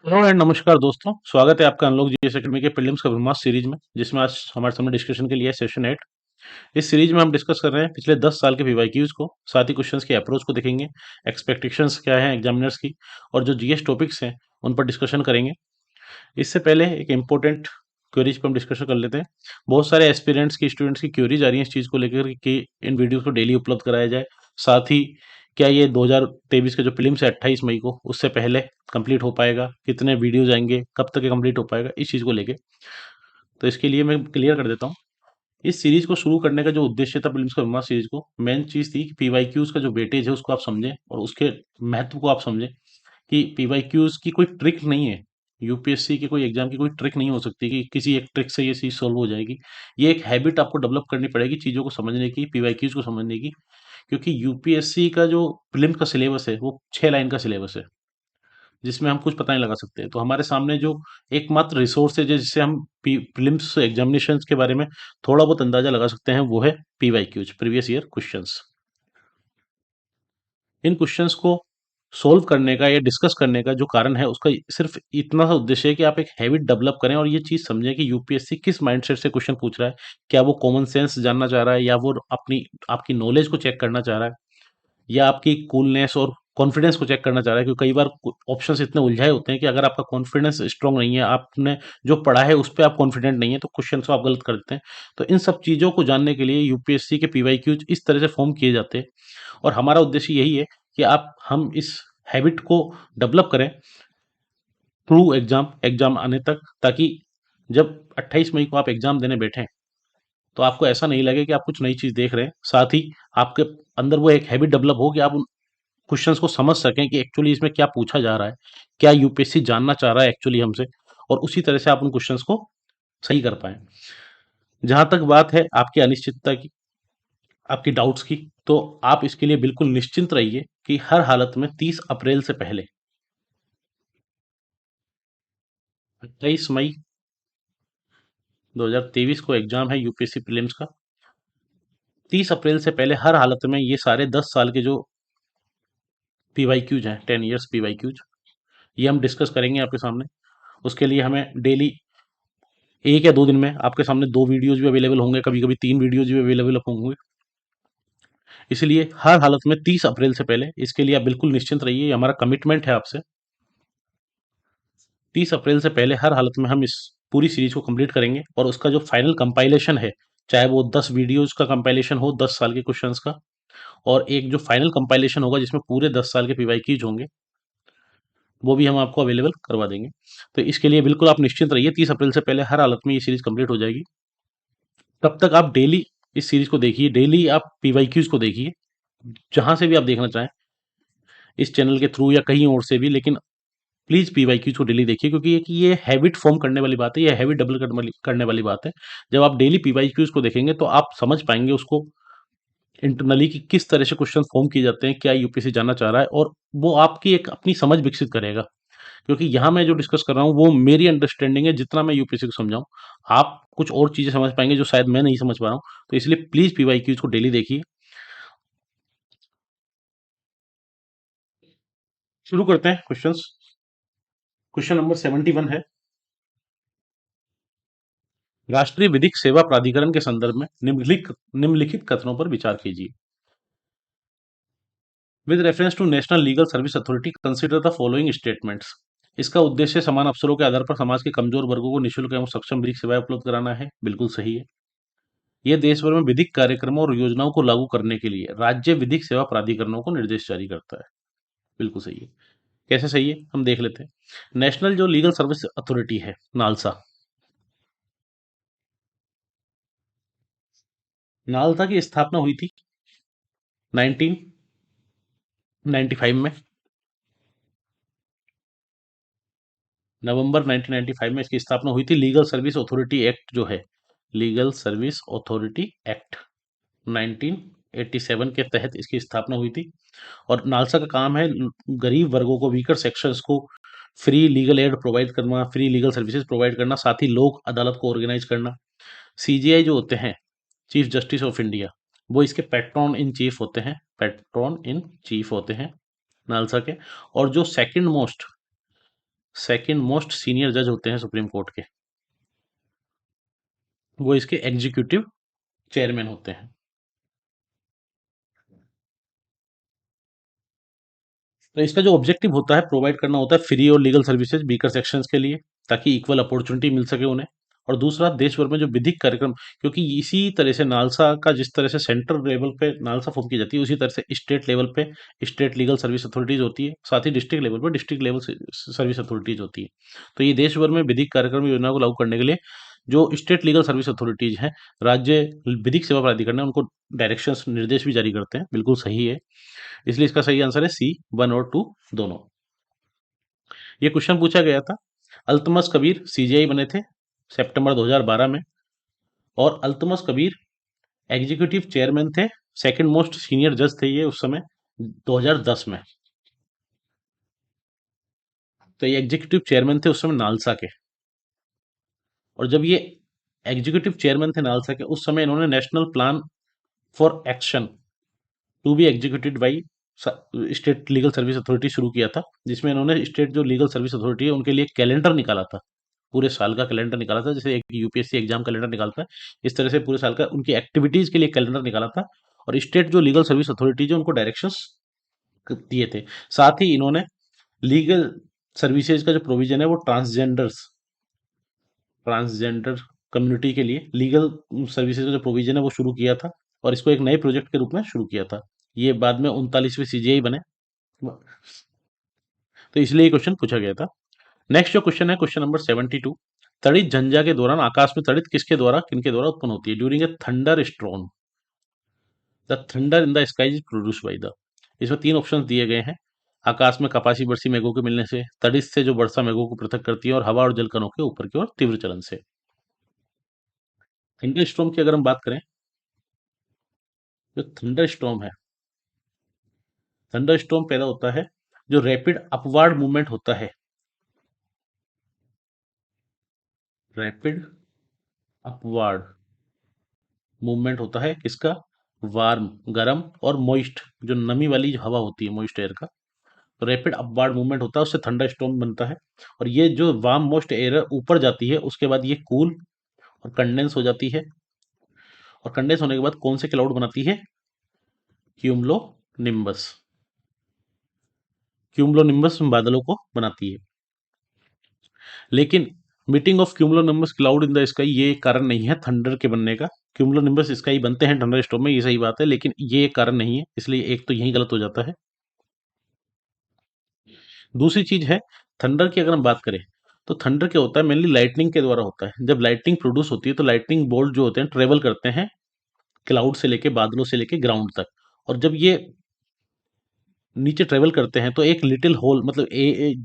Hello and नमस्कार दोस्तों। स्वागत है आपका अनलॉक जीएस एकेडमी के प्रीलिम्स का ब्रह्मास्त्र सीरीज में, जिसमें आज हमारे सामने डिस्कशन के लिए है सेशन 8। इस सीरीज में हम डिस्कस कर रहे हैं पिछले 10 साल के पीवाईक्यूज को, साथ ही क्वेश्चंस की अप्रोच को देखेंगे, एक्सपेक्टेशंस क्या है एग्जामिनर्स की, और जो जीएस टॉपिक्स हैं उन पर डिस्कशन करेंगे। इससे पहले एक इम्पोर्टेंट क्वेरीज पर हम डिस्कशन कर लेते हैं। बहुत सारे एस्पिरेंट्स की स्टूडेंट्स की क्वेरीज आ रही हैं इस चीज़ को लेकर कि इन वीडियोस को डेली उपलब्ध कराया जाए। साथ ही क्या ये 2023 का जो प्रीलिम्स है 28 मई को, उससे पहले कंप्लीट हो पाएगा, कितने वीडियोज आएंगे, कब तक ये कंप्लीट हो पाएगा, इस चीज़ को लेके। तो इसके लिए मैं क्लियर कर देता हूँ। इस सीरीज को शुरू करने का जो उद्देश्य था, प्रीलिम्स का ब्रह्मास्त्र सीरीज को, मेन चीज़ थी कि पीवाईक्यूज का जो वेटेज है उसको आप समझें और उसके महत्व को आप समझें कि पीवाईक्यूज की कोई ट्रिक नहीं है। यूपीएससी के कोई एग्जाम की कोई ट्रिक नहीं हो सकती कि किसी एक ट्रिक से ये चीज़ सॉल्व हो जाएगी। ये एक हैबिट आपको डेवलप करनी पड़ेगी चीज़ों को समझने की, पीवाईक्यूज को समझने की। क्योंकि यूपीएससी का जो प्रीलिम्स का सिलेबस है वो 6 लाइन का सिलेबस है, जिसमें हम कुछ पता नहीं लगा सकते। तो हमारे सामने जो एकमात्र रिसोर्स है जिससे हम प्रीलिम्स एग्जामिनेशंस के बारे में थोड़ा बहुत अंदाजा लगा सकते हैं, वो है पीवाईक्यूज, प्रीवियस ईयर क्वेश्चंस। इन क्वेश्चंस को सोल्व करने का या डिस्कस करने का जो कारण है, उसका सिर्फ इतना सा उद्देश्य है कि आप एक हैबिट डेवलप करें और ये चीज़ समझें कि यूपीएससी किस माइंडसेट से क्वेश्चन पूछ रहा है। क्या वो कॉमन सेंस जानना चाह रहा है, या वो अपनी आपकी नॉलेज को चेक करना चाह रहा है, या आपकी कूलनेस और कॉन्फिडेंस को चेक करना चाह रहा है। क्योंकि कई बार ऑप्शंस इतने उलझाए होते हैं कि अगर आपका कॉन्फिडेंस स्ट्रांग नहीं है, आपने जो पढ़ा है उस पे आप कॉन्फिडेंट नहीं है, तो क्वेश्चन को आप गलत कर देते हैं। तो इन सब चीज़ों को जानने के लिए यूपीएससी के पीवाईक्यूज इस तरह से फॉर्म किए जाते हैं, और हमारा उद्देश्य यही है कि आप हम इस हैबिट को डेवलप करें थ्रू एग्जाम एग्जाम आने तक, ताकि जब 28 मई को आप एग्जाम देने बैठें तो आपको ऐसा नहीं लगे कि आप कुछ नई चीज़ देख रहे हैं। साथ ही आपके अंदर वो एक हैबिट डेवलप हो कि आप उन क्वेश्चंस को समझ सकें कि एक्चुअली इसमें क्या पूछा जा रहा है, क्या यूपीएससी जानना चाह रहा है एक्चुअली हमसे, और उसी तरह से आप उन क्वेश्चंस को सही कर पाएँ। जहाँ तक बात है आपकी अनिश्चितता की, आपकी डाउट्स की, तो आप इसके लिए बिल्कुल निश्चिंत रहिए कि हर हालत में 30 अप्रैल से पहले, 28 मई 2023 को एग्जाम है यूपीएससी प्रीलिम्स का। 30 अप्रैल से पहले हर हालत में ये सारे 10 साल के जो पीवाईक्यूज हैं, 10 इयर्स पीवाईक्यूज, ये हम डिस्कस करेंगे आपके सामने। उसके लिए हमें डेली 1 या 2 दिन में आपके सामने 2 वीडियोज़ भी अवेलेबल होंगे, कभी-कभी 3 वीडियोज़ भी अवेलेबल होंगे। इसलिए हर हालत में 30 अप्रैल से पहले इसके लिए आप बिल्कुल निश्चिंत रहिए, ये हमारा कमिटमेंट है आपसे। 30 अप्रैल से पहले हर हालत में हम इस पूरी सीरीज को कंप्लीट करेंगे, और उसका जो फाइनल कंपाइलेशन है, चाहे वो 10 वीडियोज़ का कंपाइलेशन हो 10 साल के क्वेश्चंस का, और एक जो फाइनल कंपाइलेशन होगा जिसमें पूरे 10 साल के पीवाईक्यूज होंगे, वो भी हम आपको अवेलेबल करवा देंगे। तो इसके लिए बिल्कुल आप निश्चिंत रहिए, 30 अप्रैल से पहले हर हालत में ये सीरीज कंप्लीट हो जाएगी। तब तक आप डेली इस सीरीज को देखिए, डेली आप पीवाईक्यूज को देखिए, जहां से भी आप देखना चाहें, इस चैनल के थ्रू या कहीं और से भी, लेकिन प्लीज पीवाईक्यूज को डेली देखिए, क्योंकि ये हैबिट फॉर्म करने वाली बात है, ये हैबिट डबल करने वाली बात है। जब आप डेली पीवाईक्यूज को देखेंगे तो आप समझ पाएंगे उसको इंटरनली कि किस तरह से क्वेश्चन फॉर्म किए जाते हैं, क्या यूपीएससी जानना चाह रहा है, और वो आपकी एक अपनी समझ विकसित करेगा। क्योंकि यहाँ मैं जो डिस्कस कर रहा हूँ वो मेरी अंडरस्टैंडिंग है, जितना मैं यूपीएससी को समझाऊं, आप कुछ और चीजें समझ पाएंगे जो शायद मैं नहीं समझ पा रहा हूँ। तो इसलिए प्लीज पीवाईक्यूज को डेली देखिए। शुरू करते हैं क्वेश्चंस। क्वेश्चन नंबर 71 है, राष्ट्रीय विधिक सेवा प्राधिकरण के संदर्भ में निम्नलिखित कथनों पर विचार कीजिए। With reference to national legal service authority consider the following statements. इसका उद्देश्य समान अवसरों के आधार पर समाज के कमजोर वर्गों को निःशुल्क एवं सक्षम विधिक सेवाएं उपलब्ध कराना है। बिल्कुल सही है। यह देश भर में विधिक कार्यक्रमों और योजनाओं को लागू करने के लिए राज्य विधिक सेवा प्राधिकरणों को निर्देश जारी करता है। बिल्कुल सही है। कैसे सही है हम देख लेते हैं। नेशनल जो लीगल सर्विस अथॉरिटी है, नालसा, नालसा की स्थापना हुई थी 1995 में। नवंबर 1995 में इसकी स्थापना हुई थी। लीगल सर्विस अथॉरिटी एक्ट जो है, लीगल सर्विस अथॉरिटी एक्ट 1987 के तहत इसकी स्थापना हुई थी। और नालसा का काम है गरीब वर्गों को, वीकर सेक्शंस को फ्री लीगल एड प्रोवाइड करना, फ्री लीगल सर्विसेज प्रोवाइड करना, साथ ही लोक अदालत को ऑर्गेनाइज करना। सीजीआई जो होते हैं, चीफ जस्टिस ऑफ इंडिया, वो इसके पैट्रॉन इन चीफ होते हैं, पैट्रॉन इन चीफ होते हैं नालसा के। और जो second most second most senior जज होते हैं सुप्रीम कोर्ट के, वो इसके एग्जीक्यूटिव चेयरमैन होते हैं। तो इसका जो ऑब्जेक्टिव होता है, प्रोवाइड करना होता है फ्री और लीगल सर्विसेज वीकर सेक्शंस के लिए, ताकि इक्वल अपॉर्चुनिटी मिल सके उन्हें। और दूसरा, देश भर में जो विधिक कार्यक्रम, क्योंकि इसी तरह से नालसा का, जिस तरह से सेंट्रल लेवल पे नालसा फॉर्म की जाती है, उसी तरह से स्टेट लेवल पे स्टेट लीगल सर्विस अथॉरिटीज होती है, साथ ही डिस्ट्रिक्ट लेवल पर डिस्ट्रिक्ट लेवल सर्विस अथॉरिटीज होती है। तो ये देश भर में विधिक कार्यक्रम योजना को लागू करने के लिए जो स्टेट लीगल सर्विस अथॉरिटीज हैं, राज्य विधिक सेवा प्राधिकरण है, उनको डायरेक्शंस, निर्देश भी जारी करते हैं। बिल्कुल सही है। इसलिए इसका सही आंसर है सी, 1 और 2 दोनों। ये क्वेश्चन पूछा गया था। अल्तमस कबीर सीजीआई बने थे सितंबर 2012 में, और अल्तमस कबीर एग्जीक्यूटिव चेयरमैन थे, सेकंड मोस्ट सीनियर जज थे ये उस समय 2010 में। तो ये एग्जीक्यूटिव चेयरमैन थे उस समय नालसा के। और जब ये एग्जीक्यूटिव चेयरमैन थे नालसा के, उस समय इन्होंने national plan for action to be executed by state legal service authority शुरू किया था, जिसमें इन्होंने स्टेट जो लीगल सर्विस अथॉरिटी है उनके लिए कैलेंडर निकाला था, पूरे साल का कैलेंडर निकाला था, जैसे एक यूपीएससी एग्जाम कैलेंडर निकालता है, इस तरह से पूरे साल का उनकी एक्टिविटीज के लिए कैलेंडर निकाला था। और स्टेट जो लीगल सर्विस अथॉरिटी जो उनको डायरेक्शंस दिए थे। साथ ही इन्होंने लीगल सर्विसेज का जो प्रोविजन है वो ट्रांसजेंडर कम्युनिटी के लिए लीगल सर्विसेज का जो प्रोविजन है वो शुरू किया था, और इसको एक नए प्रोजेक्ट के रूप में शुरू किया था। ये बाद में 39वें सीजीआई बने, तो इसलिए ये क्वेश्चन पूछा गया था। नेक्स्ट जो क्वेश्चन है, क्वेश्चन नंबर 72। तड़ित झंझा के दौरान आकाश में तड़ित किसके द्वारा, किनके द्वारा उत्पन्न होती है? During a thunder storm the thunder in the sky is produce by the. इसमें तीन ऑप्शन दिए गए हैं। आकाश में कपासी बरसी मेघों के मिलने से, तड़ित से जो वर्षा मेघों को पृथक करती है, और हवा और जलकणों के ऊपर की ओर तीव्र चलन से। थंडर स्टॉर्म की अगर हम बात करें, जो थंडर स्टॉर्म है, थंडर स्टॉर्म पैदा होता है जो रैपिड अपवार्ड मूवमेंट होता है, रैपिड अपवार्ड मूवमेंट होता है किसका? वार्म, गर्म और मॉइस्ट, जो नमी वाली जो हवा होती है मॉइस्ट एयर का, तो रैपिड अपवार्ड मूवमेंट होता है, उससे थंडर स्टॉर्म बनता है। और ये जो वार्म मोस्ट एयर ऊपर जाती है, उसके बाद ये कूल और कंडेंस हो जाती है, और कंडेंस होने के बाद कौन से क्लाउड बनाती है? Cumulo nimbus. क्यूमुलो निम्बस बादलों को बनाती है। लेकिन meeting of cumulo nimbus cloud in the sky ये एक कारण नहीं है थंडर के बनने का। क्यूमुलो निम्बस स्काई बनते हैं थंडर स्टॉर्म में, ये सही बात है, लेकिन ये एक कारण नहीं है, इसलिए एक तो यही गलत हो जाता है। दूसरी चीज है, थंडर की अगर हम बात करें, तो थंडर क्या होता है? मेनली लाइटनिंग के द्वारा होता है। जब लाइटनिंग प्रोड्यूस होती है तो लाइटनिंग बोल्ट जो होते हैं ट्रेवल करते हैं क्लाउड से लेके, बादलों से लेके ग्राउंड तक। और जब ये नीचे ट्रेवल करते हैं तो एक लिटिल होल, मतलब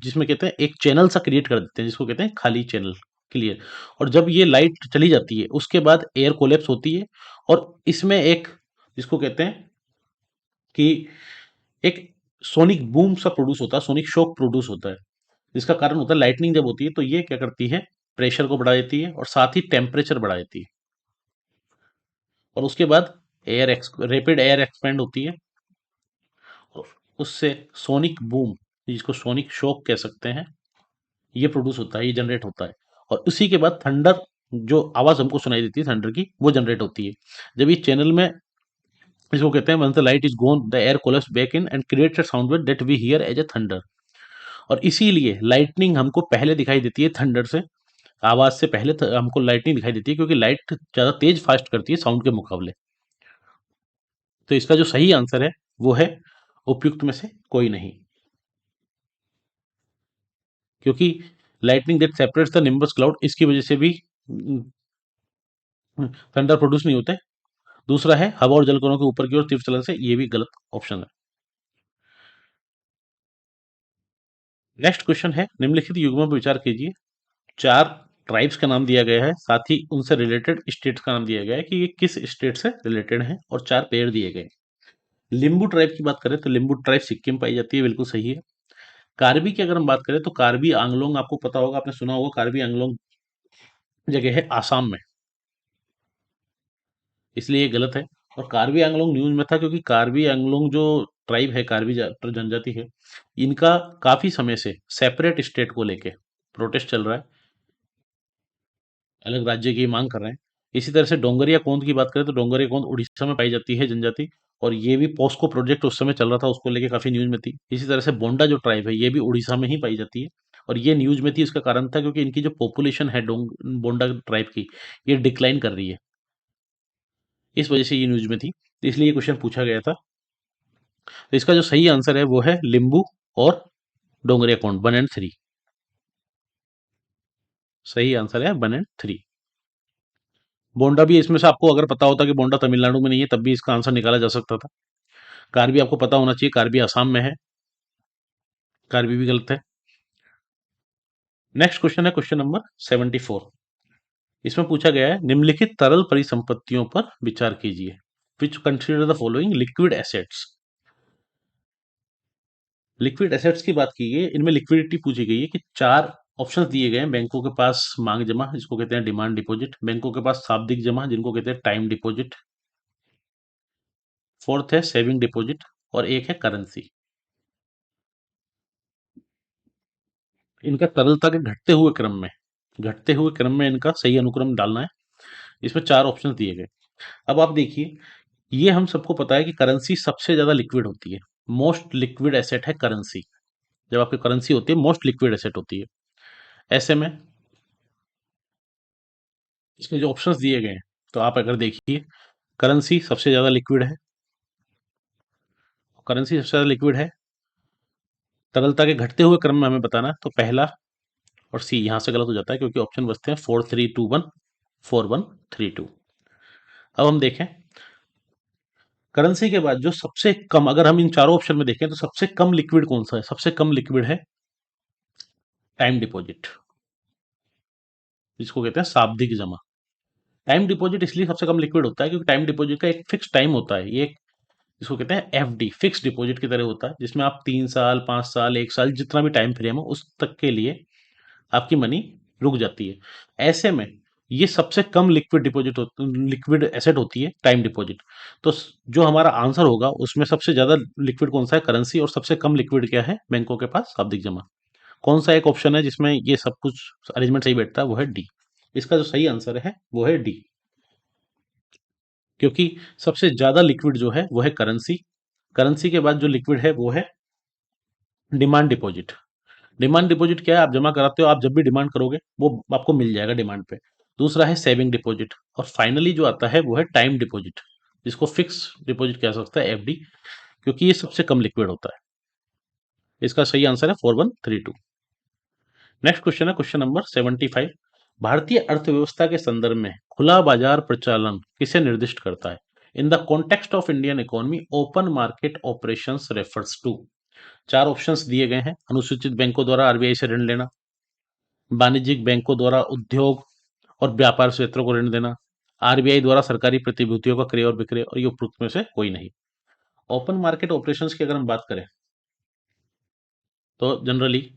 जिसमें कहते हैं एक चैनल सा क्रिएट कर देते हैं, जिसको कहते हैं खाली चैनल, क्लियर। और जब ये लाइट चली जाती है उसके बाद एयर कोलेप्स होती है, और इसमें एक, जिसको कहते हैं कि एक सोनिक बूम सा प्रोड्यूस होता है, सोनिक शॉक प्रोड्यूस होता है, जिसका कारण होता है लाइटनिंग जब होती है तो ये क्या करती है? प्रेशर को बढ़ा देती है और साथ ही टेम्परेचर बढ़ा देती है, और उसके बाद रैपिड एयर एक्सपेंड होती है, और उससे सोनिक बूम, जिसको सोनिक शॉक कह सकते हैं, ये प्रोड्यूस होता है, ये जनरेट होता है। और उसी के बाद थंडर, जो आवाज हमको सुनाई देती है थंडर की, वो जनरेट होती है। जब ये चैनल में, इसको कहते हैं when the light is gone the air collapse back in and creates a sound wave that we hear as a thunder. और इसीलिए लाइटनिंग हमको पहले दिखाई देती है थंडर से, आवाज से पहले हमको लाइटनिंग दिखाई देती है, क्योंकि लाइट ज्यादा तेज फास्ट करती है साउंड के मुकाबले। तो इसका जो सही आंसर है वो है उपयुक्त में से कोई नहीं, क्योंकि lightning that separates the nimbus cloud, इसकी वजह से भी थंडर प्रोड्यूस नहीं होते। दूसरा है हवा और जलकणों के ऊपर की ओर तीव्र चलन से, ये भी गलत ऑप्शन है। नेक्स्ट क्वेश्चन है, निम्नलिखित युग्मों पर विचार कीजिए। चार ट्राइब्स का नाम दिया गया है, साथ ही उनसे रिलेटेड स्टेट्स का नाम दिया गया है कि ये किस स्टेट से रिलेटेड है, और चार पेड़ दिए गए। लिम्बू ट्राइब की बात करें तो लिम्बू ट्राइब सिक्किम पाई जाती है, बिल्कुल सही है। कार्बी की अगर हम बात करें तो कार्बी आंगलोंग, आपको पता होगा, आपने सुना होगा, कार्बी आंगलोंग जगह है आसाम में, इसलिए ये गलत है। और कार्बी आंगलोंग न्यूज में था, क्योंकि कार्बी आंगलोंग जो ट्राइब है, कार्बी जनजाति है, इनका काफी समय से सेपरेट स्टेट को लेके प्रोटेस्ट चल रहा है, अलग राज्य की मांग कर रहे हैं। इसी तरह से डोंगरिया कोंद की बात करें तो डोंगरिया कोंद उड़ीसा में पाई जाती है जनजाति, और ये भी पॉस्को प्रोजेक्ट उस समय चल रहा था, उसको लेके काफी न्यूज में थी। इसी तरह से बोंडा जो ट्राइब है ये भी उड़ीसा में ही पाई जाती है, और ये न्यूज में थी। इसका कारण था क्योंकि इनकी जो पॉपुलेशन है बोंडा ट्राइब की, ये डिक्लाइन कर रही है, इस वजह से ये न्यूज में थी, तो इसलिए ये क्वेश्चन पूछा गया था। तो इसका जो सही आंसर है वो है लिंबू और डोंगरिया कोंड, 1 and 3। सही आंसर है 1 and 3। बोंडा भी इसमें से, आपको अगर पता होता कि बोंडा तमिलनाडु में नहीं है तब भी इसका आंसर निकाला जा सकता था। कार्बी आपको पता होना चाहिए, कार्बी असम में है, कार्बी भी गलत है। नेक्स्ट क्वेश्चन है क्वेश्चन नंबर 74। इसमें पूछा गया है निम्नलिखित तरल परिसंपत्तियों पर विचार कीजिए, which consider the following liquid assets. Liquid assets की बात की गई है, इनमें लिक्विडिटी पूछी गई है कि 4 ऑप्शंस दिए गए हैं। बैंकों के पास मांग जमा, जिसको कहते हैं डिमांड डिपॉजिट, बैंकों के पास शाब्दिक जमा, जिनको कहते हैं टाइम डिपॉजिट, फोर्थ है सेविंग डिपॉजिट, और एक है करेंसी। इनका तरलता के घटते हुए क्रम में इनका सही अनुक्रम डालना है। इसमें 4 ऑप्शन दिए गए। अब आप देखिए, ये हम सबको पता है कि करेंसी सबसे ज्यादा लिक्विड होती है, मोस्ट लिक्विड एसेट है करेंसी। जब आपकी करेंसी होती है मोस्ट लिक्विड एसेट होती है। ऐसे में इसके जो ऑप्शंस दिए गए हैं, तो आप अगर देखिए, करेंसी सबसे ज्यादा लिक्विड है, करेंसी सबसे ज्यादा लिक्विड है, तरलता के घटते हुए क्रम में हमें बताना है, तो पहला और सी यहां से गलत हो जाता है क्योंकि ऑप्शन बचते हैं 4321, 4132। अब हम देखें, करेंसी के बाद जो सबसे कम, अगर हम इन चारों ऑप्शन में देखें तो सबसे कम लिक्विड कौन सा है? सबसे कम लिक्विड है टाइम डिपॉजिट, जिसको कहते हैं शाब्दिक जमा। टाइम डिपॉजिट इसलिए सबसे कम लिक्विड होता है क्योंकि टाइम डिपॉजिट का एक फिक्स टाइम होता है, ये इसको कहते हैं एफडी, फिक्स डिपॉजिट की तरह होता है, जिसमें आप 3 साल, 5 साल, 1 साल, जितना भी टाइम फ्रेम हो उस तक के लिए आपकी मनी रुक जाती है। ऐसे में ये सबसे कम लिक्विड डिपॉजिट, लिक्विड एसेट होती है टाइम डिपॉजिट। तो जो हमारा आंसर होगा उसमें सबसे ज्यादा लिक्विड कौन सा है? करेंसी। और सबसे कम लिक्विड क्या है? बैंकों के पास शाब्दिक जमा। कौन सा एक ऑप्शन है जिसमें ये सब कुछ अरेंजमेंट सही बैठता है? वो है डी। इसका जो सही आंसर है वो है डी, क्योंकि सबसे ज्यादा लिक्विड जो है वो है करेंसी। करेंसी के बाद जो लिक्विड है वो है डिमांड डिपॉजिट। डिमांड डिपॉजिट क्या है? आप जमा कराते हो, आप जब भी डिमांड करोगे वो आपको मिल जाएगा डिमांड पे। दूसरा है सेविंग डिपॉजिट, और फाइनली जो आता है वो है टाइम डिपॉजिट, जिसको फिक्स डिपॉजिट कह सकता है, एफडी, क्योंकि ये सबसे कम लिक्विड होता है। इसका सही आंसर है 4132। नेक्स्ट क्वेश्चन है क्वेश्चन नंबर 75। भारतीय अर्थव्यवस्था के संदर्भ में खुला बाजार प्रचालन किसे निर्दिष्ट करता है? In the context of Indian economy open market operations refers to. 4 options दिए गए हैं। अनुसूचित बैंकों द्वारा आरबीआई से ऋण लेना, वाणिज्यिक बैंकों द्वारा उद्योग और व्यापार क्षेत्रों को ऋण देना, आरबीआई द्वारा सरकारी प्रतिभूतियों का क्रय और विक्रय, और ये उपरोक्त में से कोई नहीं। ओपन मार्केट ऑपरेशंस की अगर हम बात करें तो जनरली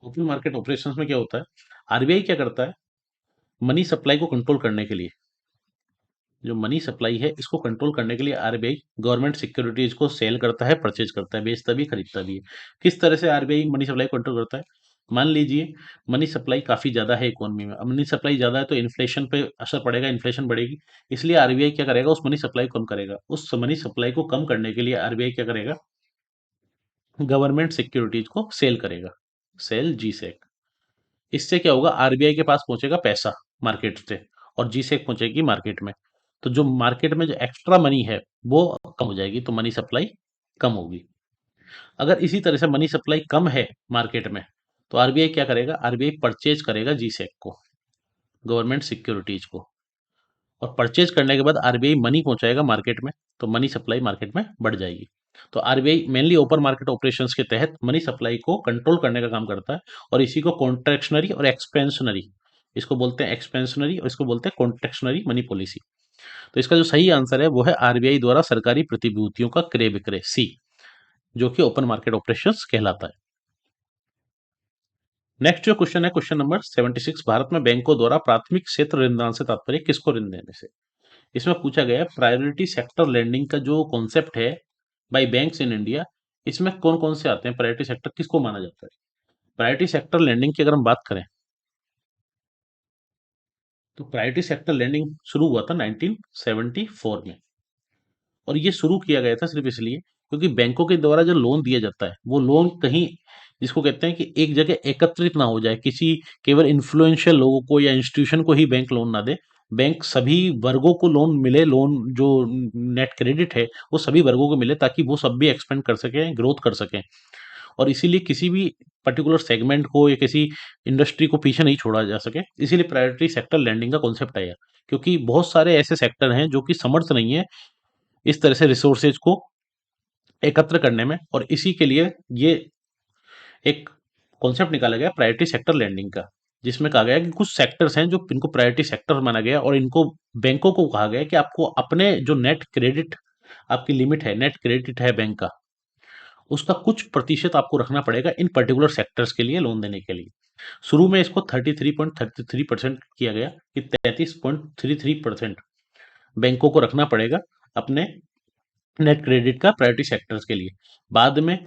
ओपन मार्केट ऑपरेशंस में क्या होता है, आरबीआई क्या करता है, मनी सप्लाई को कंट्रोल करने के लिए, जो मनी सप्लाई है इसको कंट्रोल करने के लिए आरबीआई गवर्नमेंट सिक्योरिटीज को सेल करता है, परचेज करता है, बेचता भी खरीदता भी है। किस तरह से आरबीआई मनी सप्लाई कंट्रोल करता है? मान लीजिए मनी सप्लाई काफी ज्यादा है इकोनॉमी में, अब मनी सप्लाई ज्यादा है तो इन्फ्लेशन पे असर पड़ेगा, इन्फ्लेशन बढ़ेगी। इसलिए आरबीआई क्या करेगा? उस मनी सप्लाई को कम करेगा। उस मनी सप्लाई को कम करने के लिए आरबीआई क्या करेगा? गवर्नमेंट सिक्योरिटीज को सेल करेगा, सेल जी सेक। इससे क्या होगा? आरबीआई के पास पहुंचेगा पैसा मार्केट से, और जी सेक पहुंचेगी मार्केट में। तो जो मार्केट में जो एक्स्ट्रा मनी है वो कम हो जाएगी, तो मनी सप्लाई कम होगी। अगर इसी तरह से मनी सप्लाई कम है मार्केट में, तो आरबीआई क्या करेगा? आरबीआई परचेज करेगा जी सेक को, गवर्नमेंट सिक्योरिटीज को, और परचेज करने के बाद आरबीआई मनी पहुंचाएगा मार्केट में, तो मनी सप्लाई मार्केट में बढ़ जाएगी। तो RBI mainly open market operations के तहत मनी सप्लाई को कंट्रोल करने का काम करता है, और इसी को कॉन्ट्रैक्शनरी और एक्सपेंशनरी, इसको बोलते हैं एक्सपेंशनरी और इसको बोलते हैं कॉन्ट्रैक्शनरी मनी पॉलिसी। तो इसका जो सही आंसर है वो है आरबीआई द्वारा सरकारी प्रतिभूतियों का क्रय विक्रय, सी, जो कि ओपन मार्केट ऑपरेशंस कहलाता है। नेक्स्ट जो क्वेश्चन है क्वेश्चन नंबर 76। भारत में बैंकों द्वारा प्राथमिक क्षेत्र ऋणदान से तात्पर्य किसको ऋण देने से? इसमें पूछा गया है प्रायोरिटी सेक्टर लैंडिंग का जो कॉन्सेप्ट है बाय बैंक्स इन इंडिया, इसमें कौन कौन से आते हैं, प्रायोरिटी सेक्टर किसको माना जाता है। प्रायोरिटी सेक्टर लैंडिंग की अगर हम बात करें, तो प्रायोरिटी सेक्टर लैंडिंग शुरू हुआ था 1974 में। और ये शुरू किया गया था सिर्फ इसलिए क्योंकि बैंकों के द्वारा जो लोन दिया जाता है वो लोन कहीं, जिसको कहते हैं कि एक जगह एकत्रित ना हो जाए, किसी केवल इन्फ्लुएंशियल लोगों को या इंस्टीट्यूशन को ही बैंक लोन ना दे। बैंक सभी वर्गों को लोन मिले, लोन जो नेट क्रेडिट है वो सभी वर्गों को मिले ताकि वो सब भी एक्सपेंड कर सकें, ग्रोथ कर सकें। और इसीलिए किसी भी पर्टिकुलर सेगमेंट को या किसी इंडस्ट्री को पीछे नहीं छोड़ा जा सके, इसीलिए प्रायोरिटी सेक्टर लैंडिंग का कॉन्सेप्ट आया। क्योंकि बहुत सारे ऐसे सेक्टर हैं जो कि समर्थ नहीं है इस तरह से रिसोर्सेज को एकत्र करने में, और इसी के लिए ये एक कॉन्सेप्ट निकाला गया प्रायोरिटी सेक्टर लैंडिंग का, जिसमें कहा गया कि कुछ सेक्टर्स हैं जो इनको प्रायोरिटी सेक्टर माना गया और इनको बैंकों को कहा गया कि आपको अपने जो नेट क्रेडिट, आपकी लिमिट है, नेट क्रेडिट है बैंक का, उसका कुछ प्रतिशत आपको रखना पड़ेगा इन पर्टिकुलर सेक्टर्स के लिए लोन देने के लिए। शुरू में इसको 33.33% किया गया कि 33.33% बैंकों को रखना पड़ेगा अपने नेट क्रेडिट का प्रायोरिटी सेक्टर्स के लिए। बाद में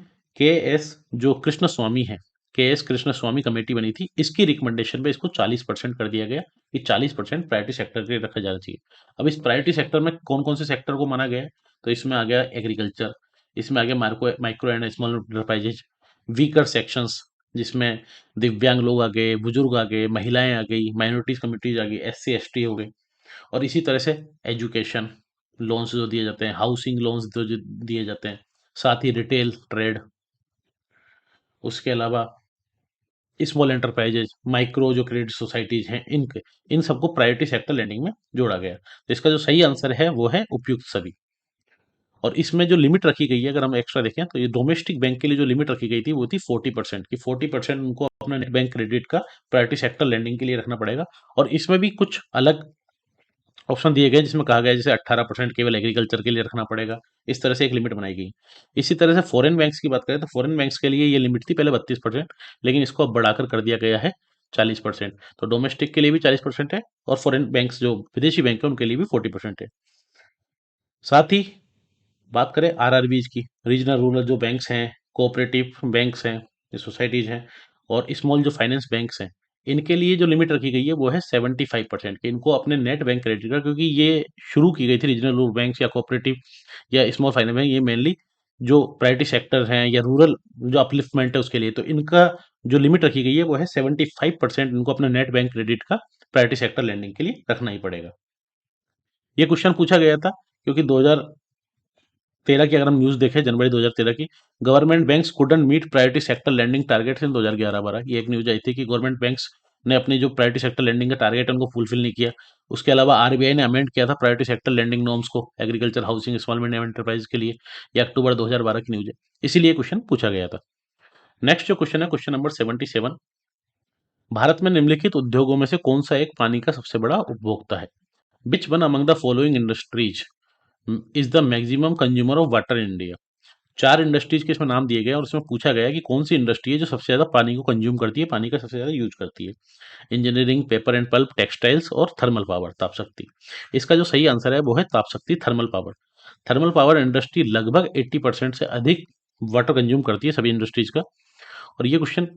के एस जो कृष्ण स्वामी है, के एस कृष्ण स्वामी कमेटी बनी थी, इसकी रिकमेंडेशन पे इसको 40% कर दिया गया कि 40% प्रायोरिटी सेक्टर के लिए रखा जाना चाहिए। अब इस प्रायोरिटी सेक्टर में कौन कौन से सेक्टर को माना गया है, तो इसमें आ गया एग्रीकल्चर, इसमें आ गया micro and small enterprises, weaker sections जिसमें दिव्यांग लोग आ गए, बुजुर्ग आ गए, महिलाएं आ गई, माइनॉरिटीज कम्युनिटीज आ गई, एस सी एस टी हो गए। और इसी तरह से एजुकेशन लोन्स जो दिए जाते हैं, हाउसिंग लोन्स जो दिए जाते हैं, साथ ही रिटेल ट्रेड, उसके अलावा स्मॉल एंटरप्राइजेज, माइक्रो जो क्रेडिट सोसाइटीज हैं, इनके इन सबको प्रायोरिटी सेक्टर लैंडिंग में जोड़ा गया। तो इसका जो सही आंसर है वो है उपयुक्त सभी। और इसमें जो लिमिट रखी गई है अगर हम एक्स्ट्रा देखें, तो ये डोमेस्टिक बैंक के लिए जो लिमिट रखी गई थी वो थी 40% की, 40% उनको अपना बैंक क्रेडिट का प्रायोरिटी सेक्टर लैंडिंग के लिए रखना पड़ेगा। और इसमें भी कुछ अलग ऑप्शन दिए गए जिसमें कहा गया है जैसे 18% केवल एग्रीकल्चर के लिए रखना पड़ेगा। इस तरह से एक लिमिट बनाई गई। इसी तरह से फॉरेन बैंक्स की बात करें तो फॉरेन बैंक्स के लिए ये लिमिट थी पहले 32%, लेकिन इसको अब बढ़ाकर कर दिया गया है 40%। तो डोमेस्टिक के लिए भी 40% है और फॉरेन बैंक्स जो विदेशी बैंक है उनके लिए भी 40% है। साथ ही बात करें आरआरबीज की, रीजनल रूरल जो बैंक्स हैं, कोऑपरेटिव बैंक्स हैं, जो सोसाइटीज हैं, और स्मॉल जो फाइनेंस बैंक्स हैं, इनके लिए जो लिमिट रखी गई है वो है 75% की, इनको अपने नेट बैंक क्रेडिट का, क्योंकि ये शुरू की गई थी रीजनल रूरल बैंक या कोऑपरेटिव या स्मॉल फाइनेंस बैंक, ये मेनली जो प्रायोरिटी सेक्टर हैं या रूरल जो अपलिफ्टमेंट है उसके लिए, तो इनका जो लिमिट रखी गई है वो है 75%, इनको अपने नेट बैंक क्रेडिट का प्रायोरिटी सेक्टर लैंडिंग के लिए रखना ही पड़ेगा। ये क्वेश्चन पूछा गया था क्योंकि 2013 की अगर हम न्यूज़ देखें, जनवरी 2013 की, government banks couldn't meet priority sector lending targets in 2011-12, ये एक न्यूज़ आई थी कि गवर्नमेंट बैंक्स ने अपनी जो प्रायोरिटी सेक्टर लैंडिंग का टारगेट है उनको फुलफिल नहीं किया। उसके अलावा आरबीआई ने अमेंड किया था प्रायोरिटी सेक्टर लैंडिंग नॉर्म्स को agriculture, housing, small medium enterprise के लिए। ये अक्टूबर 2012 की न्यूज़ है, इसीलिए क्वेश्चन पूछा गया था। नेक्स्ट जो क्वेश्चन है क्वेश्चन नंबर 77, भारत में निम्नलिखित उद्योगों में से कौन सा एक पानी का सबसे बड़ा उपभोक्ता है। Which one among the following industries is the maximum consumer of water in India. चार इंडस्ट्रीज के इसमें नाम दिए गए और उसमें पूछा गया है कि कौन सी इंडस्ट्री है जो सबसे ज्यादा पानी को कंज्यूम करती है, पानी का सबसे ज्यादा यूज करती है। Engineering, paper and pulp, textiles और थर्मल पावर, ताप शक्ति। इसका जो सही आंसर है वो है ताप शक्ति, thermal power. Thermal power industry लगभग 80% से अधिक वाटर कंज्यूम करती है सभी इंडस्ट्रीज का। और ये क्वेश्चन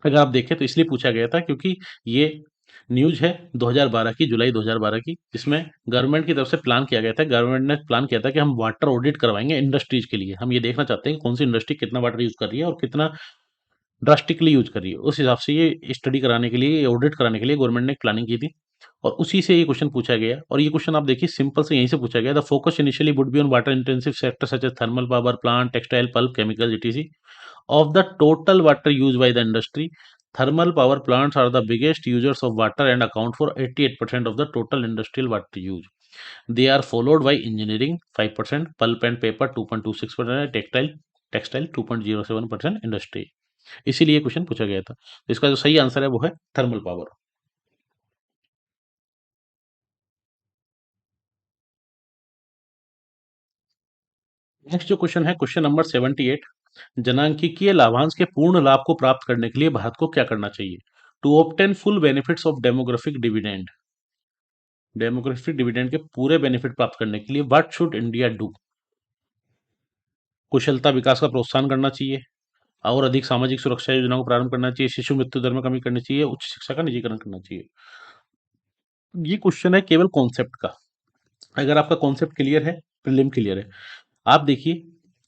अगर आप देखें तो इसलिए पूछा गया था क्योंकि ये न्यूज़ है 2012 की, जुलाई 2012 की, जिसमें गवर्नमेंट की तरफ से प्लान किया गया था। गवर्नमेंट ने प्लान किया था कि हम वाटर ऑडिट करवाएंगे इंडस्ट्रीज के लिए। हम ये देखना चाहते हैं कि कौन सी इंडस्ट्री कितना वाटर यूज कर रही है और कितना ड्रास्टिकली यूज कर रही है। उस हिसाब से ये स्टडी कराने के लिए, ऑडिट कराने के लिए गवर्नमेंट ने एक प्लानिंग की थी। और उसी से ये क्वेश्चन पूछा गया। और ये क्वेश्चन आप देखिए सिंपल से यहीं से पूछा गया। The focus initially would be on water intensive sector such as thermal power plant, textile, pulp, chemical, etc. Of the total water used by the industry, thermal power plants are the biggest users of water and account for 88% of the total industrial water use. They are followed by engineering 5%, pulp and paper 2.26%, textile 2.07%, industry। इसीलिए question पूछा गया था। तो इसका जो सही answer है वो है थर्मल पावर। नेक्स्ट जो क्वेश्चन है क्वेश्चन नंबर 78, जनांकिकीय लाभांश के पूर्ण लाभ को प्राप्त करने के लिए भारत को क्या करना चाहिए to obtain full benefits of demographic dividend. Demographic dividend के पूरे बेनिफिट प्राप्त करने के लिए व्हाट शुड इंडिया डू? कुशलता विकास का प्रोत्साहन करना चाहिए, और अधिक सामाजिक सुरक्षा योजनाओं को प्रारंभ करना चाहिए, शिशु मृत्यु दर में कमी करनी चाहिए, उच्च शिक्षा का निजीकरण करना चाहिए। ये क्वेश्चन है केवल कॉन्सेप्ट का। अगर आपका कॉन्सेप्ट क्लियर है, प्रीलिम क्लियर है। आप देखिए,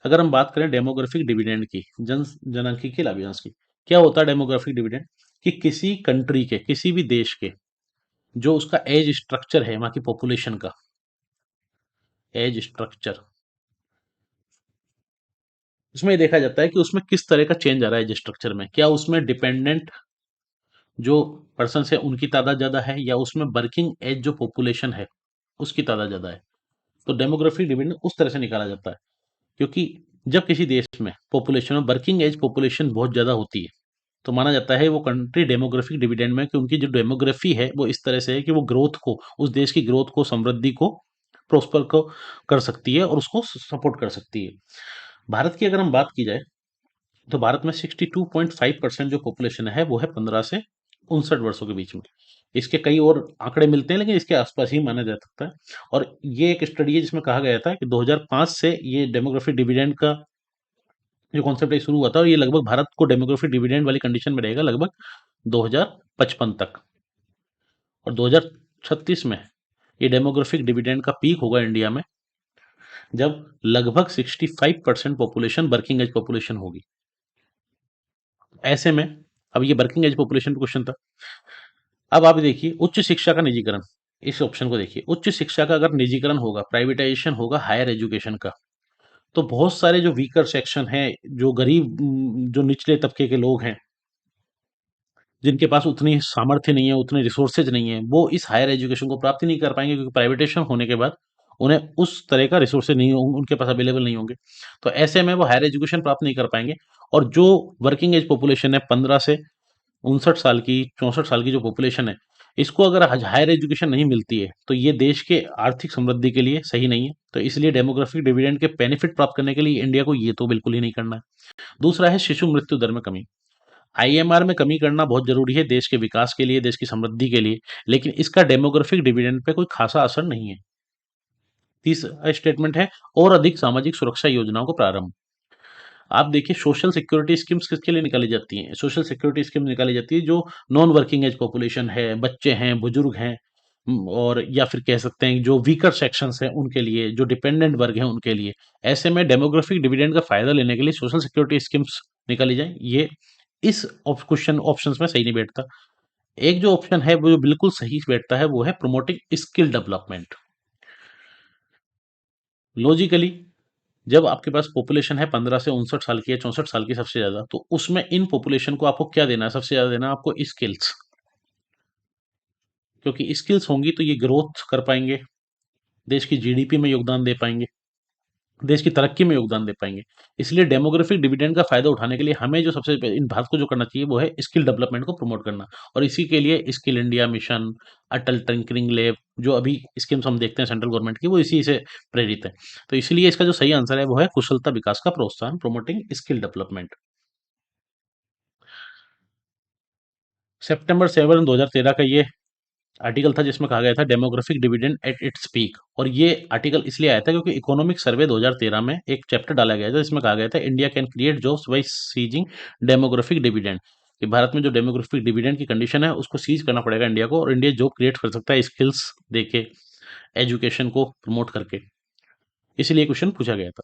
अगर हम बात करें डेमोग्राफिक डिविडेंड की, जनसांख्यिकीय लाभांश की, क्या होता है डेमोग्राफिक डिविडेंड? कि किसी कंट्री के, किसी भी देश के, जो उसका एज स्ट्रक्चर है, वहां की पॉपुलेशन का एज स्ट्रक्चर, उसमें ये देखा जाता है कि उसमें किस तरह का चेंज आ रहा है एज स्ट्रक्चर में। क्या उसमें डिपेंडेंट जो पर्सन है उनकी तादाद ज्यादा है, या उसमें वर्किंग एज जो पॉपुलेशन है उसकी तादाद ज्यादा है? तो डेमोग्राफिक डिविडेंड उस तरह से निकाला जाता है, क्योंकि जब किसी देश में पॉपुलेशन में वर्किंग एज पॉपुलेशन बहुत ज्यादा होती है, तो माना जाता है वो कंट्री डेमोग्राफिक डिविडेंड में, कि उनकी जो डेमोग्राफी है वो इस तरह से है कि वो ग्रोथ को, उस देश की ग्रोथ को, समृद्धि को, प्रोस्पर को कर सकती है और उसको सपोर्ट कर सकती है। भारत की अगर हम बात की जाए, तो भारत में 62.5% जो पॉपुलेशन है वो है 15 से 59 वर्षों के बीच में। इसके कई और आंकड़े मिलते हैं, लेकिन इसके आसपास ही माना जा सकता है। और ये एक स्टडी है जिसमें कहा गया था कि 2005 से ये डेमोग्राफिक डिविडेंड का जो कॉन्सेप्ट है शुरू हुआ था, और ये लगभग भारत को डेमोग्राफिक डिविडेंड वाली कंडीशन में रहेगा लगभग 2055 तक। और 2036 में ये डेमोग्राफिक डिविडेंड का पीक होगा इंडिया में, जब लगभग 65% पॉपुलेशन वर्किंग एज पॉपुलेशन होगी। ऐसे में, अब ये वर्किंग एज पॉपुलेशन क्वेश्चन था। अब आप देखिए उच्च शिक्षा का निजीकरण, इस ऑप्शन को देखिए, उच्च शिक्षा का अगर निजीकरण होगा, प्राइवेटाइजेशन होगा हायर एजुकेशन का, तो बहुत सारे जो वीकर सेक्शन हैं, जो गरीब, जो निचले तबके के लोग हैं, जिनके पास उतनी सामर्थ्य नहीं है, उतने रिसोर्सेज नहीं है, वो इस हायर एजुकेशन को प्राप्त ही नहीं कर पाएंगे, क्योंकि प्राइवेटेशन होने के बाद उन्हें उस तरह का रिसोर्सेज नहीं होंगे, उनके पास अवेलेबल नहीं होंगे। तो ऐसे में वो हायर एजुकेशन प्राप्त नहीं कर पाएंगे। और जो वर्किंग एज पॉपुलेशन है 15 से 59 साल की, 64 साल की जो पॉपुलेशन है, इसको अगर हायर एजुकेशन नहीं मिलती है, तो ये देश के आर्थिक समृद्धि के लिए सही नहीं है। तो इसलिए डेमोग्राफिक डिविडेंड के बेनिफिट प्राप्त करने के लिए इंडिया को ये तो बिल्कुल ही नहीं करना है। दूसरा है शिशु मृत्यु दर में कमी। आईएमआर में कमी करना बहुत जरूरी है देश के विकास के लिए, देश की समृद्धि के लिए, लेकिन इसका डेमोग्राफिक डिविडेंड पे कोई खासा असर नहीं है। तीसरा स्टेटमेंट है और अधिक सामाजिक सुरक्षा योजनाओं को प्रारंभ। आप देखिए, सोशल सिक्योरिटी स्कीम्स किसके लिए निकाली जाती हैं? सोशल सिक्योरिटी स्कीम निकाली जाती है जो नॉन वर्किंग एज पॉपुलेशन है, बच्चे हैं, बुजुर्ग हैं, और या फिर कह सकते हैं जो वीकर सेक्शंस हैं उनके लिए, जो डिपेंडेंट वर्ग हैं उनके लिए। ऐसे में डेमोग्राफिक डिविडेंड का फायदा लेने के लिए सोशल सिक्योरिटी स्कीम्स निकाली जाए, ये इस क्वेश्चन ऑप्शंस में सही नहीं बैठता। एक जो ऑप्शन है वो जो बिल्कुल सही बैठता है, वो है प्रमोटिंग स्किल डेवलपमेंट। लॉजिकली, जब आपके पास पॉपुलेशन है 15 से 59 साल की या 64 साल की सबसे ज्यादा, तो उसमें इन पॉपुलेशन को आपको क्या देना है? सबसे ज्यादा देना है आपको स्किल्स, क्योंकि स्किल्स होंगी तो ये ग्रोथ कर पाएंगे, देश की जीडीपी में योगदान दे पाएंगे, देश की तरक्की में योगदान दे पाएंगे। इसलिए डेमोग्राफिक डिविडेंड का फायदा उठाने के लिए हमें जो सबसे इन भारत को जो करना चाहिए वो है स्किल डेवलपमेंट को प्रमोट करना। और इसी के लिए स्किल इंडिया मिशन, अटल टिंकरिंग लैब, जो अभी स्कीम्स हम देखते हैं सेंट्रल गवर्नमेंट की, वो इसी से प्रेरित है। तो इसलिए इसका जो सही आंसर है वो है कुशलता विकास का प्रोत्साहन, प्रोमोटिंग स्किल डेवलपमेंट। सितंबर 7 2013 का ये आर्टिकल था जिसमें कहा गया था demographic dividend at its peak. और ये आर्टिकल इसलिए आया था क्योंकि इकोनॉमिक सर्वे 2013 में एक चैप्टर डाला गया था जिसमें कहा गया था India can create jobs by seizing demographic dividend, कि भारत में जो डेमोग्राफिक डिविडेंड की कंडीशन है उसको सीज करना पड़ेगा इंडिया को, और इंडिया जॉब क्रिएट कर सकता है स्किल्स देके, एजुकेशन को प्रमोट करके। इसलिए क्वेश्चन पूछा गया था।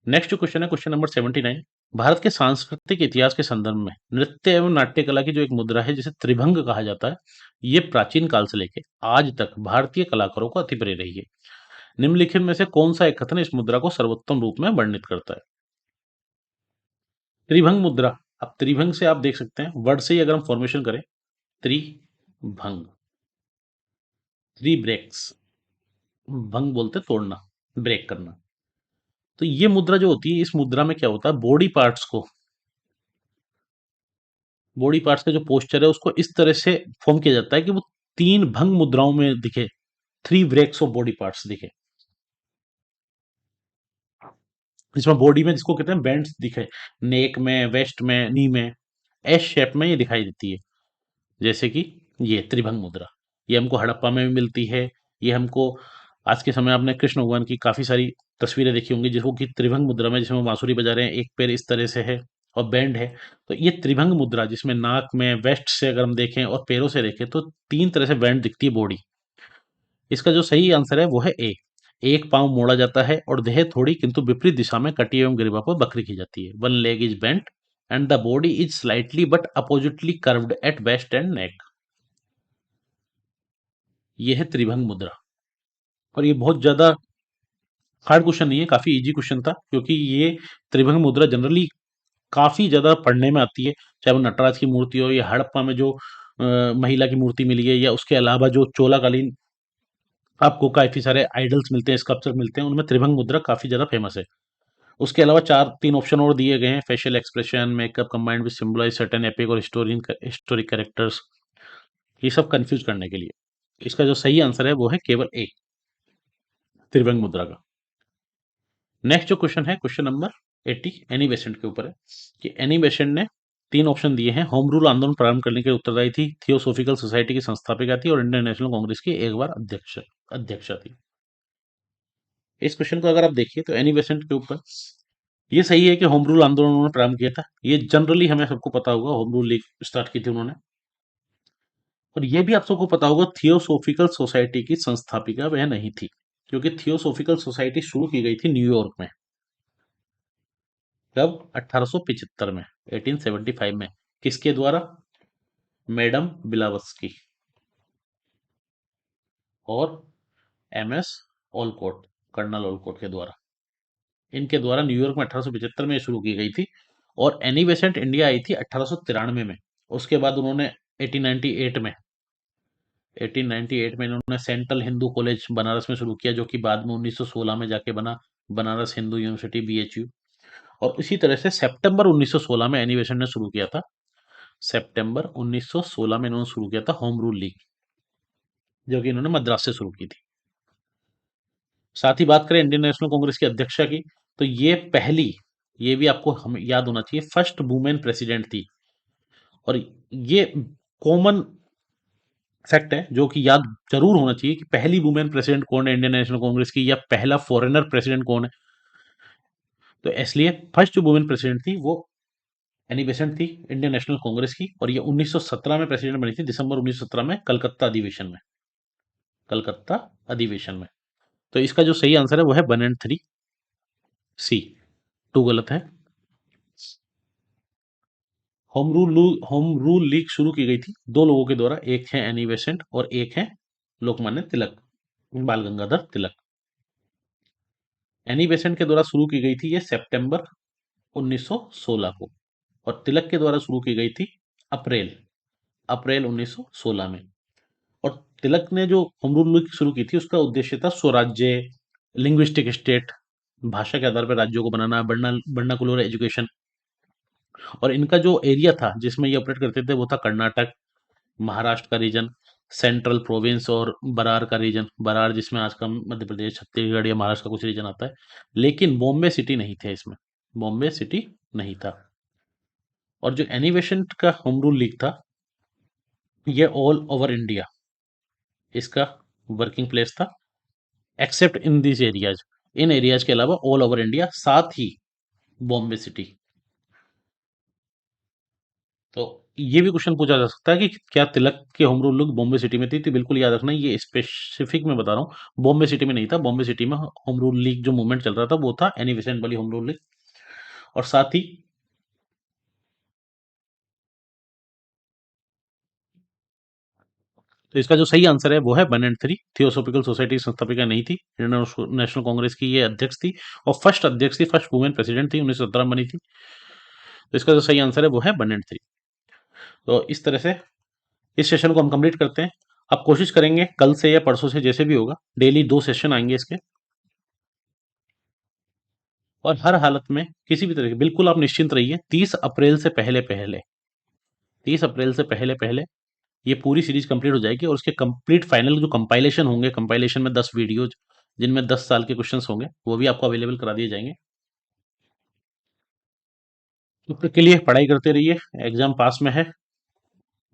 नेक्स्ट जो क्वेश्चन है, क्वेश्चन नंबर 79। भारत के सांस्कृतिक इतिहास के संदर्भ में नृत्य एवं नाट्य कला की जो एक मुद्रा है जिसे त्रिभंग कहा जाता है, ये प्राचीन काल से लेके आज तक भारतीय कलाकारों को अति प्रिय रही है। निम्नलिखित में से कौन सा एक कथन इस मुद्रा को सर्वोत्तम रूप में वर्णित करता है? त्रिभंग मुद्रा। अब त्रिभंग से आप देख सकते हैं, वर्ड से ही अगर हम फॉर्मेशन करें, त्रिभंग, थ्री ब्रेक्स, भंग बोलते तोड़ना, ब्रेक करना। तो ये मुद्रा जो होती है, इस मुद्रा में क्या होता है, बॉडी पार्ट्स का जो पोस्चर है उसको इस तरह से फॉर्म किया जाता है कि वो तीन भंग मुद्राओं में दिखे, three breaks of body parts दिखे, जिसमें बॉडी में जिसको कहते हैं बैंड्स दिखे, नेक में, वेस्ट में, नी में, एस शेप में ये दिखाई देती है। जैसे कि ये त्रिभंग मुद्रा, ये हमको हड़प्पा में भी मिलती है, ये हमको आज के समय आपने कृष्ण भगवान की काफ़ी सारी तस्वीरें देखी होंगी, जिसको कि त्रिभंग मुद्रा में, जिसमें वो बांसुरी बजा रहे हैं, एक पैर इस तरह से है और बैंड है। तो ये त्रिभंग मुद्रा, जिसमें नाक में वेस्ट से अगर हम देखें और पैरों से देखें तो 3 तरह से बैंड दिखती है बॉडी। इसका जो सही आंसर है वो है ए। एक पाँव मोड़ा जाता है और देह थोड़ी किंतु विपरीत दिशा में कटी एवं ग्रीवा पर बकरी की जाती है। One leg is bent and the body is slightly but oppositely curved at waist and neck. ये है त्रिभंग मुद्रा। और ये बहुत ज्यादा हार्ड क्वेश्चन नहीं है, काफी इजी क्वेश्चन था, क्योंकि ये त्रिभंग मुद्रा जनरली काफी ज्यादा पढ़ने में आती है। चाहे वो नटराज की मूर्ति हो या हड़प्पा में जो महिला की मूर्ति मिली है, या उसके अलावा जो चोलाकालीन आपको काफी सारे आइडल्स मिलते हैं, स्कल्पचर मिलते हैं, उनमें त्रिभंग मुद्रा काफी ज्यादा फेमस है। उसके अलावा 4-3 ऑप्शन और दिए गए हैं, facial expression, makeup combined with symbolize certain epic और हिस्टोरिक कैरेक्टर्स, ये सब कंफ्यूज करने के लिए। इसका जो सही आंसर है वो है केवल ए, त्रिभंग मुद्रा का। नेक्स्ट जो क्वेश्चन है, क्वेश्चन नंबर 80 एनी बेसेंट के ऊपर है कि एनी बेसेंट ने 3 ऑप्शन दिए हैं। होम रूल आंदोलन प्रारंभ करने के लिए उत्तरदायी थी, थियोसोफिकल सोसाइटी की संस्थापिका थी और इंडियन नेशनल कांग्रेस की एक बार अध्यक्षा थी। इस क्वेश्चन को अगर आप देखिए तो एनी बेसेंट के ऊपर ये सही है कि होम रूल आंदोलन उन्होंने प्रारंभ किया था। ये जनरली हमें सबको पता होगा, होम रूल लीग स्टार्ट की थी उन्होंने। और ये भी आप सबको पता होगा, थियोसोफिकल सोसाइटी की संस्थापिका वह नहीं थी, क्योंकि थियोसोफिकल सोसाइटी शुरू की गई थी न्यूयॉर्क में। कब? 1875 में, 1875 में। किसके द्वारा? मैडम ब्लावत्स्की और एमएस ओलकोट, कर्नल ओलकोट के द्वारा। इनके द्वारा न्यूयॉर्क में 1875 में शुरू की गई थी। और एनी बेसेंट इंडिया आई थी 1893 में। उसके बाद उन्होंने 1898 में 1898 में इन्होंने सेंट्रल हिंदू कॉलेज बनारस में शुरू किया, जो कि बाद में 1916 में जाके बना बनारस हिंदू यूनिवर्सिटी, बीएचयू। और इसी तरह से सितंबर 1916 में एनी बेसेंट ने शुरू किया था। सितंबर 1916 में इन्होंने शुरू किया था होम रूल लीग, जो कि इन्होंने मद्रास से शुरू की थी। साथ ही बात करें इंडियन नेशनल कांग्रेस की अध्यक्षा की, तो ये पहली, ये भी आपको हमें याद होना चाहिए, फर्स्ट वुमेन प्रेसिडेंट थी। और ये कॉमन फैक्ट है जो कि याद जरूर होना चाहिए कि पहली वुमेन प्रेसिडेंट कौन है इंडियन नेशनल कांग्रेस की, या पहला फॉरेनर प्रेसिडेंट कौन है। तो इसलिए फर्स्ट जो वुमेन प्रेसिडेंट थी वो एनी बेसेंट थी, इंडियन नेशनल कांग्रेस की। और ये 1917 में प्रेसिडेंट बनी थी, दिसंबर 1917 में, कलकत्ता अधिवेशन में। कलकत्ता अधिवेशन में। तो इसका जो सही आंसर है वो है 1 एंड 3, सी। 2 गलत है। होम रूल लीग शुरू की गई थी 2 लोगों के द्वारा, एक है एनी बेसेंट और एक है लोकमान्य तिलक, बाल गंगाधर तिलक। एनी बेसेंट के द्वारा शुरू की गई थी ये सितंबर 1916 को, और तिलक के द्वारा शुरू की गई थी अप्रैल अप्रैल 1916 में। और तिलक ने जो होम रूल लीग शुरू की थी उसका उद्देश्य था स्वराज्य, लिंग्विस्टिक स्टेट, भाषा के आधार पर राज्यों को बनाना, वर्नाकुलर एजुकेशन। और इनका जो एरिया था जिसमें ये ऑपरेट करते थे वो था कर्नाटक, महाराष्ट्र का रीजन, सेंट्रल प्रोविंस और बरार का रीजन। बरार जिसमें आज का मध्य प्रदेश, छत्तीसगढ़ या महाराष्ट्र का कुछ रीजन आता है। लेकिन बॉम्बे सिटी नहीं थे इसमें, बॉम्बे सिटी नहीं था। और जो एनिवेशन का होम रूल लीग था ये ऑल ओवर इंडिया इसका वर्किंग प्लेस था, accept in this areas, in areas के अलावा ऑल ओवर इंडिया, साथ ही बॉम्बे सिटी। तो ये भी क्वेश्चन पूछा जा सकता है कि क्या तिलक के home rule league Bombay city में थी। तो बिल्कुल याद रखना, ये स्पेसिफिक मैं बता रहा हूँ, बॉम्बे सिटी में नहीं था। बॉम्बे सिटी में होम रूल लीग जो मूवमेंट चल रहा था वो था एनी बेसेंट वाली होम रूल लीग। और साथ ही तो इसका जो सही आंसर है वो है 1 एंड 3, थियोसॉफिकल सोसाइटी की संस्थापिका नहीं थी, इंडियन नेशनल कांग्रेस की ये अध्यक्ष थी, और फर्स्ट अध्यक्ष थी, फर्स्ट वुमेन प्रेसिडेंट थी, 1917 में बनी थी। तो इसका जो सही आंसर है वो है 1 एंड 3। तो इस तरह से इस सेशन को हम कंप्लीट करते हैं। अब कोशिश करेंगे कल से या परसों से, जैसे भी होगा, डेली 2 सेशन आएंगे इसके। और हर हालत में किसी भी तरह की, बिल्कुल आप निश्चिंत रहिए, 30 अप्रैल से पहले पहले ये पूरी सीरीज कंप्लीट हो जाएगी। और उसके कंप्लीट फाइनल जो कंपाइलेशन होंगे, कंपाइलेशन में 10 वीडियोज जिनमें 10 साल के क्वेश्चंस होंगे, वो भी आपको अवेलेबल करा दिए जाएंगे। तब तक के लिए पढ़ाई करते रहिए, एग्जाम पास में है,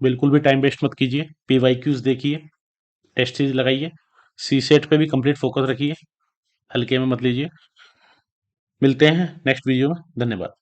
बिल्कुल भी टाइम वेस्ट मत कीजिए, पीवाईक्यूज देखिए, टेस्ट सीरीज लगाइए, सी सेट पे भी कंप्लीट फोकस रखिए, हल्के में मत लीजिए। मिलते हैं नेक्स्ट वीडियो में। धन्यवाद।